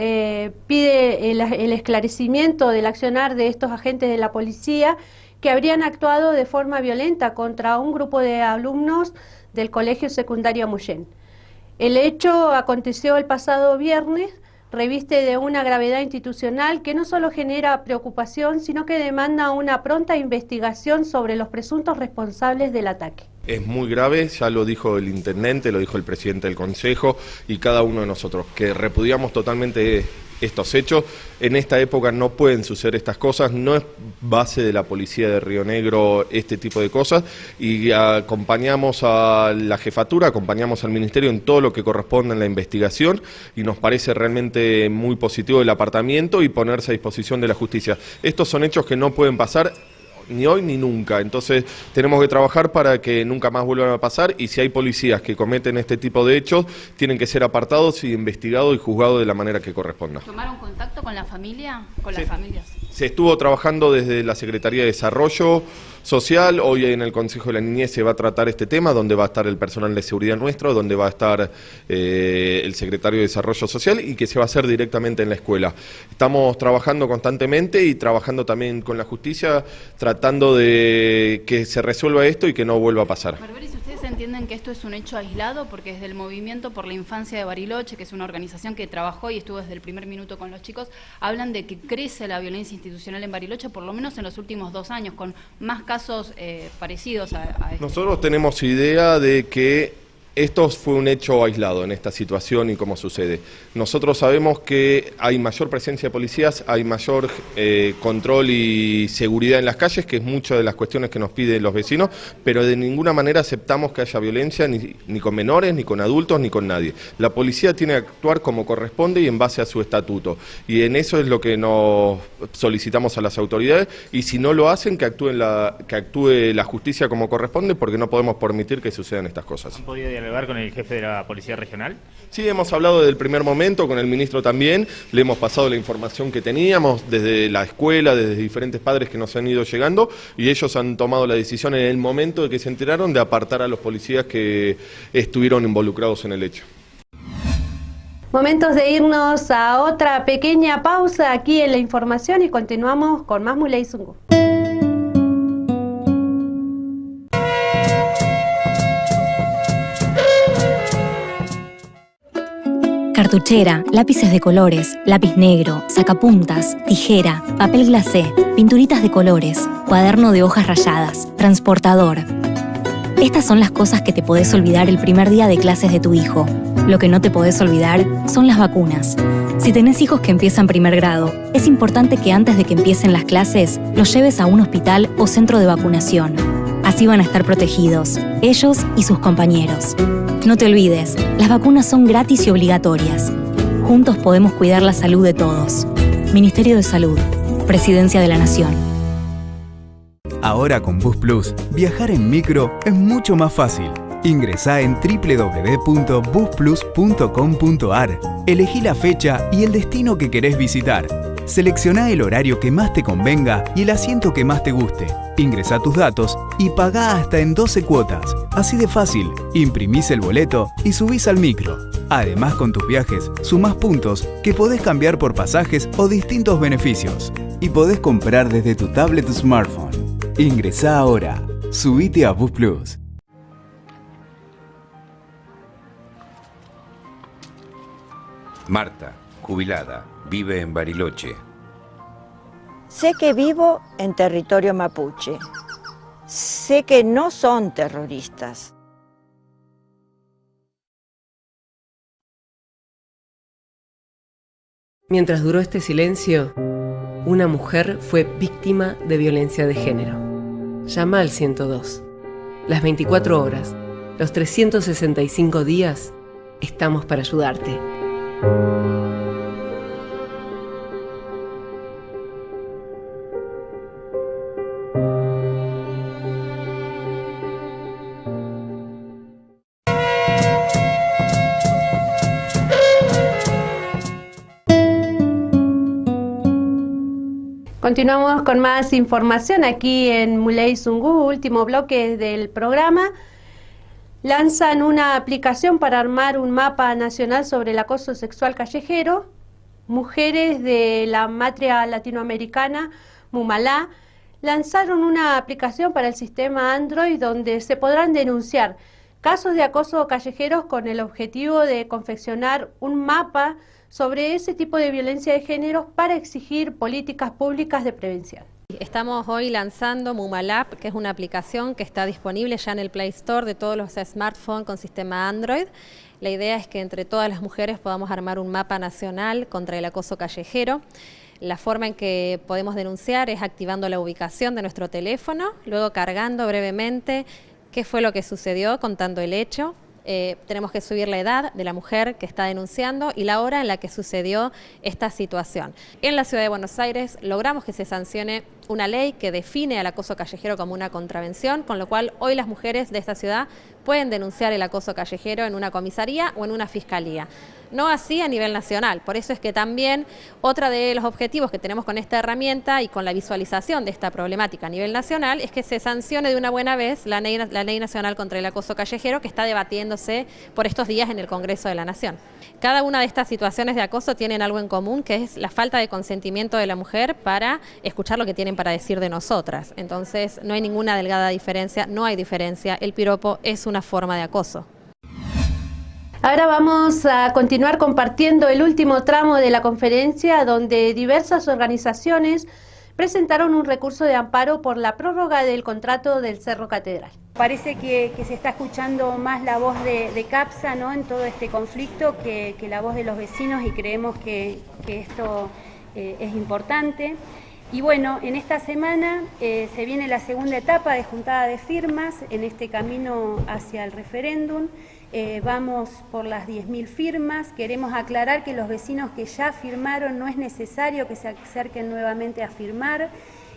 pide el esclarecimiento del accionar de estos agentes de la policía que habrían actuado de forma violenta contra un grupo de alumnos del Colegio Secundario Amuyén. El hecho aconteció el pasado viernes, reviste de una gravedad institucional que no solo genera preocupación, sino que demanda una pronta investigación sobre los presuntos responsables del ataque. Es muy grave, ya lo dijo el intendente, lo dijo el presidente del consejo y cada uno de nosotros, que repudiamos totalmente estos hechos. En esta época no pueden suceder estas cosas, no es base de la policía de Río Negro este tipo de cosas, y acompañamos a la jefatura, acompañamos al ministerio en todo lo que corresponde en la investigación, y nos parece realmente muy positivo el apartamiento y ponerse a disposición de la justicia. Estos son hechos que no pueden pasar ni hoy ni nunca, entonces tenemos que trabajar para que nunca más vuelvan a pasar, y si hay policías que cometen este tipo de hechos, tienen que ser apartados y investigados y juzgados de la manera que corresponda. ¿Tomaron contacto con la familia? ¿Con Sí. las familias? Se estuvo trabajando desde la Secretaría de Desarrollo Social, hoy en el Consejo de la Niñez se va a tratar este tema, donde va a estar el personal de seguridad nuestro, donde va a estar el Secretario de Desarrollo Social, y que se va a hacer directamente en la escuela. Estamos trabajando constantemente y trabajando también con la justicia, tratando de que se resuelva esto y que no vuelva a pasar. Barberis, ¿ustedes entienden que esto es un hecho aislado? Porque desde el Movimiento por la Infancia de Bariloche, que es una organización que trabajó y estuvo desde el primer minuto con los chicos, hablan de que crece la violencia institucional en Bariloche, por lo menos en los últimos 2 años, con más casos parecidos a este. Nosotros tenemos idea de que esto fue un hecho aislado en esta situación y cómo sucede. Nosotros sabemos que hay mayor presencia de policías, hay mayor control y seguridad en las calles, que es muchas de las cuestiones que nos piden los vecinos, pero de ninguna manera aceptamos que haya violencia ni con menores, ni con adultos, ni con nadie. La policía tiene que actuar como corresponde y en base a su estatuto. Y en eso es lo que nos solicitamos a las autoridades, y si no lo hacen, que actúe la justicia como corresponde, porque no podemos permitir que sucedan estas cosas. ¿Han podido dialogar con el jefe de la Policía Regional? Sí, hemos hablado desde el primer momento, con el ministro también, le hemos pasado la información que teníamos desde la escuela, desde diferentes padres que nos han ido llegando, y ellos han tomado la decisión en el momento de que se enteraron de apartar a los policías que estuvieron involucrados en el hecho. Momentos de irnos a otra pequeña pausa aquí en la información y continuamos con más Muley Zungu. Cartuchera, lápices de colores, lápiz negro, sacapuntas, tijera, papel glacé, pinturitas de colores, cuaderno de hojas rayadas, transportador. Estas son las cosas que te podés olvidar el primer día de clases de tu hijo. Lo que no te podés olvidar son las vacunas. Si tenés hijos que empiezan primer grado, es importante que antes de que empiecen las clases, los lleves a un hospital o centro de vacunación. Así van a estar protegidos, ellos y sus compañeros. No te olvides, las vacunas son gratis y obligatorias. Juntos podemos cuidar la salud de todos. Ministerio de Salud, Presidencia de la Nación. Ahora con Bus Plus, viajar en micro es mucho más fácil. Ingresá en www.busplus.com.ar, elegí la fecha y el destino que querés visitar. Seleccioná el horario que más te convenga y el asiento que más te guste. Ingresá tus datos y pagá hasta en 12 cuotas. Así de fácil, imprimís el boleto y subís al micro. Además, con tus viajes, sumás puntos que podés cambiar por pasajes o distintos beneficios. Y podés comprar desde tu tablet o smartphone. Ingresá ahora. Subite a Bus Plus. Marta, jubilada, vive en Bariloche. Sé que vivo en territorio mapuche. Sé que no son terroristas. Mientras duró este silencio, una mujer fue víctima de violencia de género. Llama al 102. Las 24 horas, los 365 días, estamos para ayudarte. Continuamos con más información aquí en Muley Zungu, último bloque del programa. Lanzan una aplicación para armar un mapa nacional sobre el acoso sexual callejero. Mujeres de la matria latinoamericana, Mumalá, lanzaron una aplicación para el sistema Android donde se podrán denunciar casos de acoso callejeros con el objetivo de confeccionar un mapa sobre ese tipo de violencia de género para exigir políticas públicas de prevención. Estamos hoy lanzando Mumalap, que es una aplicación que está disponible ya en el Play Store de todos los smartphones con sistema Android. La idea es que entre todas las mujeres podamos armar un mapa nacional contra el acoso callejero. La forma en que podemos denunciar es activando la ubicación de nuestro teléfono, luego cargando brevemente qué fue lo que sucedió, contando el hecho. Tenemos que subir la edad de la mujer que está denunciando y la hora en la que sucedió esta situación. En la Ciudad de Buenos Aires logramos que se sancione una ley que define al acoso callejero como una contravención, con lo cual hoy las mujeres de esta ciudad pueden denunciar el acoso callejero en una comisaría o en una fiscalía. No así a nivel nacional, por eso es que también otro de los objetivos que tenemos con esta herramienta y con la visualización de esta problemática a nivel nacional es que se sancione de una buena vez la Ley Nacional contra el Acoso Callejero que está debatiéndose por estos días en el Congreso de la Nación. Cada una de estas situaciones de acoso tienen algo en común, que es la falta de consentimiento de la mujer para escuchar lo que tienen para decir de nosotras. Entonces no hay ninguna delgada diferencia, no hay diferencia, el piropo es una forma de acoso. Ahora vamos a continuar compartiendo el último tramo de la conferencia donde diversas organizaciones presentaron un recurso de amparo por la prórroga del contrato del Cerro Catedral. Parece que se está escuchando más la voz de CAPSA, ¿no?, en todo este conflicto que la voz de los vecinos, y creemos que esto es importante. Y bueno, en esta semana se viene la segunda etapa de juntada de firmas en este camino hacia el referéndum. Vamos por las 10.000 firmas. Queremos aclarar que los vecinos que ya firmaron no es necesario que se acerquen nuevamente a firmar,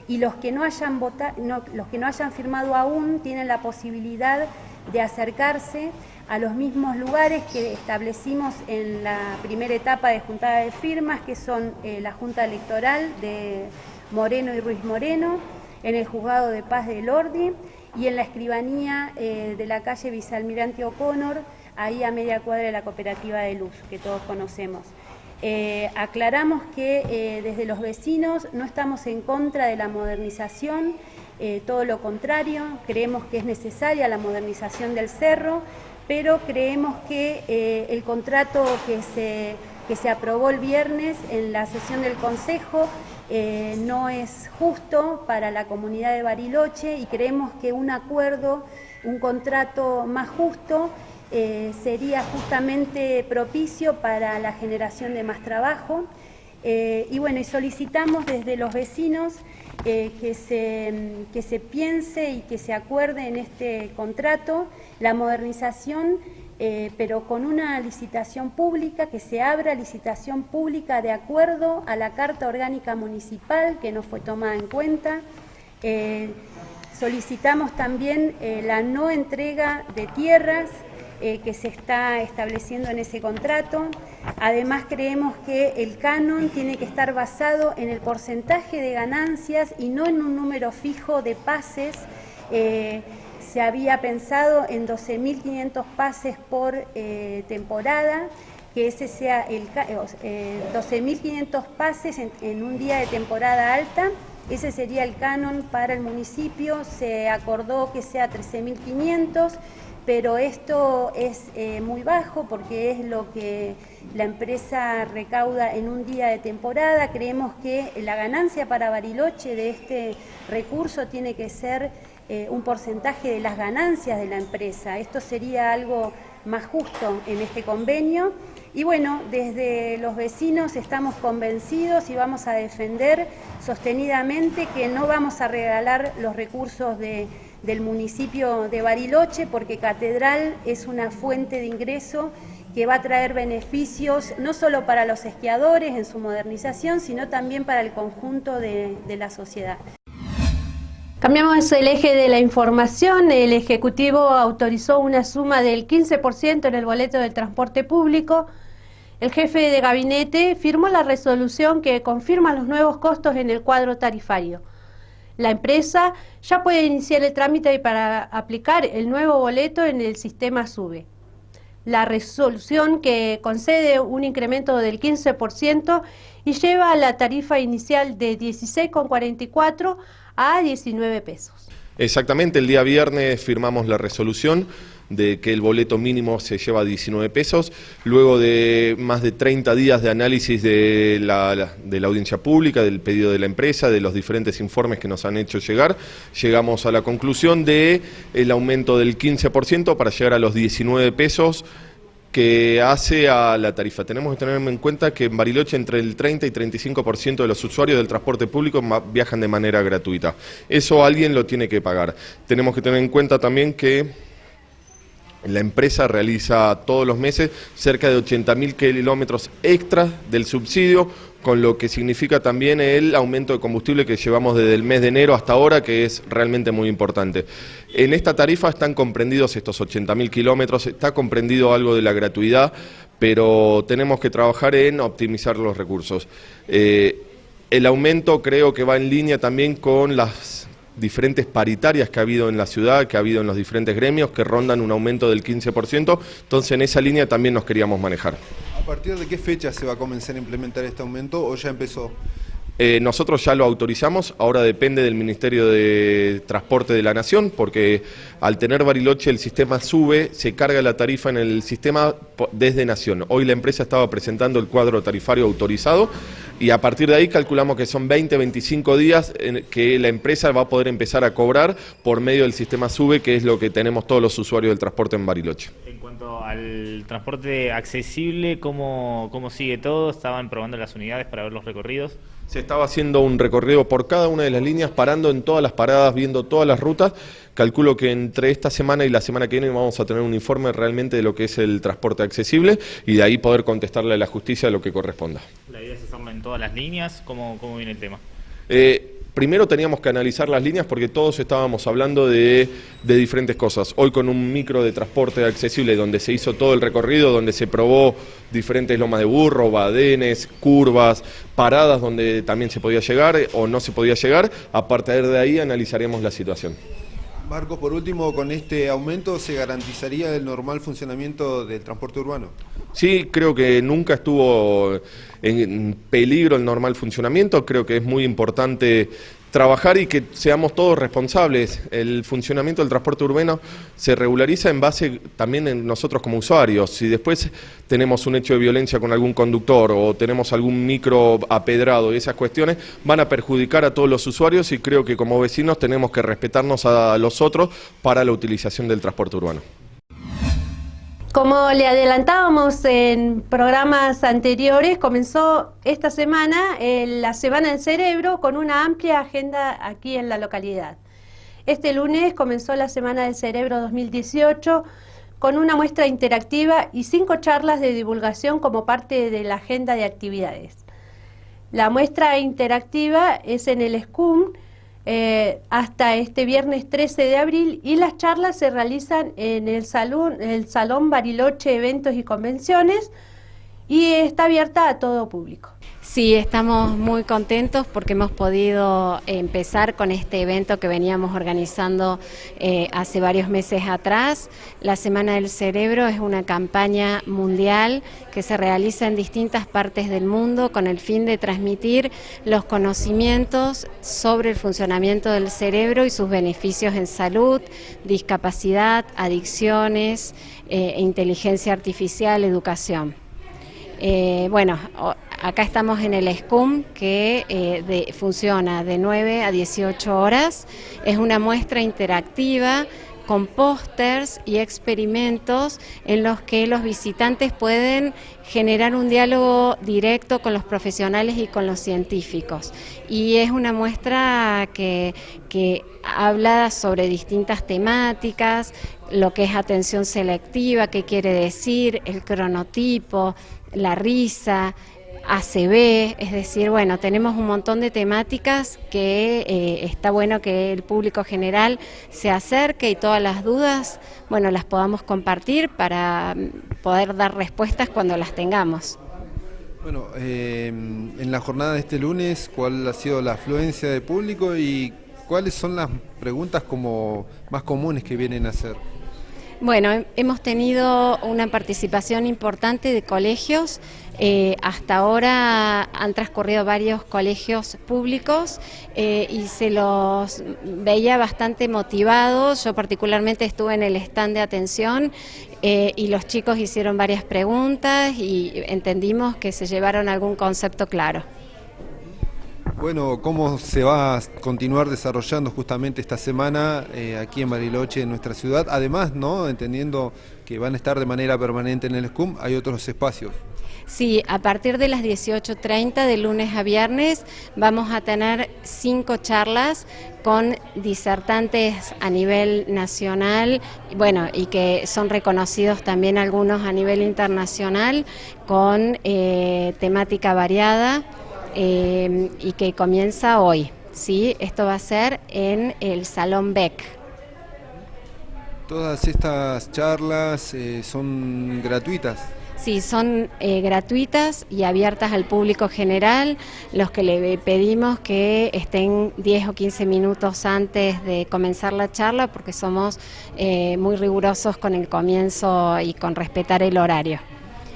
y los que no hayan firmado aún tienen la posibilidad de acercarse a los mismos lugares que establecimos en la primera etapa de juntada de firmas, que son la Junta Electoral de Moreno y Ruiz Moreno, en el Juzgado de Paz de Lordi y en la escribanía de la calle Vicealmirante O'Connor, ahí a media cuadra de la Cooperativa de Luz, que todos conocemos. Aclaramos que desde los vecinos no estamos en contra de la modernización, todo lo contrario, creemos que es necesaria la modernización del cerro, pero creemos que el contrato que se aprobó el viernes en la sesión del Consejo no es justo para la comunidad de Bariloche, y creemos que un acuerdo, un contrato más justo sería justamente propicio para la generación de más trabajo. Y bueno, y solicitamos desde los vecinos que se piense y que se acuerde en este contrato la modernización, pero con una licitación pública, que se abra licitación pública de acuerdo a la Carta Orgánica Municipal, que no fue tomada en cuenta, Solicitamos también la no entrega de tierras que se está estableciendo en ese contrato. Además, creemos que el canon tiene que estar basado en el porcentaje de ganancias y no en un número fijo de pases. Se había pensado en 12.500 pases por temporada, que ese sea el 12.500 pases en un día de temporada alta. Ese sería el canon para el municipio. Se acordó que sea 13.500, pero esto es muy bajo porque es lo que la empresa recauda en un día de temporada. Creemos que la ganancia para Bariloche de este recurso tiene que ser un porcentaje de las ganancias de la empresa. Esto sería algo más justo en este convenio. Y bueno, desde los vecinos estamos convencidos y vamos a defender sostenidamente que no vamos a regalar los recursos del municipio de Bariloche, porque Catedral es una fuente de ingreso que va a traer beneficios no solo para los esquiadores en su modernización, sino también para el conjunto de la sociedad. Cambiamos el eje de la información. El Ejecutivo autorizó una suma del 15% en el boleto del transporte público. El jefe de gabinete firmó la resolución que confirma los nuevos costos en el cuadro tarifario. La empresa ya puede iniciar el trámite para aplicar el nuevo boleto en el sistema SUBE. La resolución que concede un incremento del 15% y lleva la tarifa inicial de 16,44 a 19 pesos. Exactamente, el día viernes firmamos la resolución de que el boleto mínimo se lleva a 19 pesos, luego de más de 30 días de análisis de la audiencia pública, del pedido de la empresa, de los diferentes informes que nos han hecho llegar, llegamos a la conclusión de el aumento del 15% para llegar a los 19 pesos que hace a la tarifa. Tenemos que tener en cuenta que en Bariloche entre el 30 y 35% de los usuarios del transporte público viajan de manera gratuita. Eso alguien lo tiene que pagar. Tenemos que tener en cuenta también que la empresa realiza todos los meses cerca de 80.000 kilómetros extras del subsidio, con lo que significa también el aumento de combustible que llevamos desde el mes de enero hasta ahora, que es realmente muy importante. En esta tarifa están comprendidos estos 80.000 kilómetros, está comprendido algo de la gratuidad, pero tenemos que trabajar en optimizar los recursos. El aumento creo que va en línea también con las diferentes paritarias que ha habido en la ciudad, que ha habido en los diferentes gremios, que rondan un aumento del 15%, entonces en esa línea también nos queríamos manejar. ¿A partir de qué fecha se va a comenzar a implementar este aumento o ya empezó? Nosotros ya lo autorizamos, ahora depende del Ministerio de Transporte de la Nación, porque al tener Bariloche el sistema SUBE, se carga la tarifa en el sistema desde Nación. Hoy la empresa estaba presentando el cuadro tarifario autorizado y a partir de ahí calculamos que son 20-25 días en que la empresa va a poder empezar a cobrar por medio del sistema SUBE, que es lo que tenemos todos los usuarios del transporte en Bariloche. En cuanto al transporte accesible, ¿cómo sigue todo? ¿Estaban probando las unidades para ver los recorridos? Se estaba haciendo un recorrido por cada una de las líneas, parando en todas las paradas, viendo todas las rutas. Calculo que entre esta semana y la semana que viene vamos a tener un informe realmente de lo que es el transporte accesible y de ahí poder contestarle a la justicia lo que corresponda. ¿La idea es hacerlo en todas las líneas? ¿Cómo viene el tema? Primero teníamos que analizar las líneas porque todos estábamos hablando de diferentes cosas. Hoy con un micro de transporte accesible donde se hizo todo el recorrido, donde se probó diferentes lomas de burro, badenes, curvas, paradas donde también se podía llegar o no se podía llegar, a partir de ahí analizaremos la situación. Marcos, por último, ¿con este aumento se garantizaría el normal funcionamiento del transporte urbano? Sí, creo que nunca estuvo en peligro el normal funcionamiento, creo que es muy importante trabajar y que seamos todos responsables. El funcionamiento del transporte urbano se regulariza en base también en nosotros como usuarios. Si después tenemos un hecho de violencia con algún conductor o tenemos algún micro apedrado y esas cuestiones, van a perjudicar a todos los usuarios y creo que como vecinos tenemos que respetarnos a los otros para la utilización del transporte urbano. Como le adelantábamos en programas anteriores, comenzó esta semana la Semana del Cerebro con una amplia agenda aquí en la localidad. Este lunes comenzó la Semana del Cerebro 2018 con una muestra interactiva y 5 charlas de divulgación como parte de la agenda de actividades. La muestra interactiva es en el SCUM, hasta este viernes 13 de abril, y las charlas se realizan en el Salón Bariloche Eventos y Convenciones, y está abierta a todo público. Sí, estamos muy contentos porque hemos podido empezar con este evento que veníamos organizando hace varios meses atrás. La Semana del Cerebro es una campaña mundial que se realiza en distintas partes del mundo con el fin de transmitir los conocimientos sobre el funcionamiento del cerebro y sus beneficios en salud, discapacidad, adicciones, inteligencia artificial, educación. Bueno, acá estamos en el SCUM, que funciona de 9 a 18 horas. Es una muestra interactiva con pósters y experimentos en los que los visitantes pueden generar un diálogo directo con los profesionales y con los científicos. Y es una muestra que habla sobre distintas temáticas, lo que es atención selectiva, qué quiere decir, el cronotipo, la risa, ACV, es decir, bueno, tenemos un montón de temáticas que está bueno que el público general se acerque y todas las dudas, bueno, las podamos compartir para poder dar respuestas cuando las tengamos. Bueno, en la jornada de este lunes, ¿cuál ha sido la afluencia de público y cuáles son las preguntas como más comunes que vienen a hacer? Bueno, hemos tenido una participación importante de colegios. Hasta ahora han transcurrido varios colegios públicos y se los veía bastante motivados. Yo particularmente estuve en el stand de atención y los chicos hicieron varias preguntas y entendimos que se llevaron algún concepto claro. Bueno, ¿cómo se va a continuar desarrollando justamente esta semana aquí en Bariloche, en nuestra ciudad? Además, ¿no?, entendiendo que van a estar de manera permanente en el SCUM, hay otros espacios. Sí, a partir de las 18:30 de lunes a viernes vamos a tener 5 charlas con disertantes a nivel nacional, bueno, y que son reconocidos también algunos a nivel internacional, con temática variada. Y que comienza hoy, ¿sí? Esto va a ser en el Salón Beck. ¿Todas estas charlas son gratuitas? Sí, son gratuitas y abiertas al público general. Los que le pedimos que estén 10 o 15 minutos antes de comenzar la charla, porque somos muy rigurosos con el comienzo y con respetar el horario.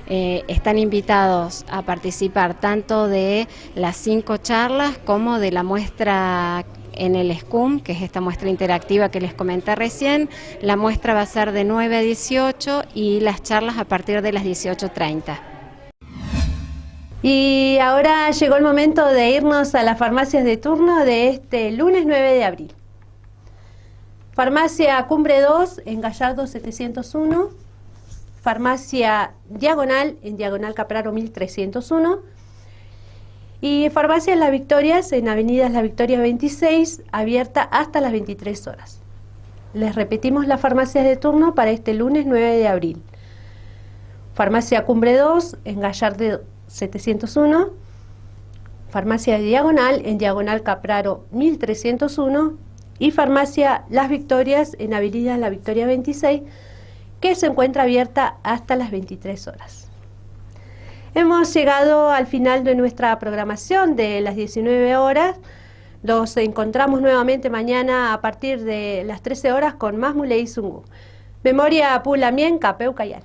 Están invitados a participar tanto de las 5 charlas como de la muestra en el SCUM, que es esta muestra interactiva que les comenté recién. La muestra va a ser de 9 a 18 y las charlas a partir de las 18:30. Y ahora llegó el momento de irnos a las farmacias de turno de este lunes 9 de abril. Farmacia Cumbre 2 en Gallardo 701. Farmacia Diagonal, en Diagonal Capraro 1301, y Farmacia Las Victorias, en Avenida La Victoria 26, abierta hasta las 23 horas. Les repetimos las farmacias de turno para este lunes 9 de abril. Farmacia Cumbre 2, en Gallardo 701, Farmacia Diagonal, en Diagonal Capraro 1301, y Farmacia Las Victorias, en Avenida La Victoria 26, que se encuentra abierta hasta las 23 horas. Hemos llegado al final de nuestra programación de las 19 horas. Los encontramos nuevamente mañana a partir de las 13 horas con más Muley Zungu. Memoria Pulamien, Capeu Cayal.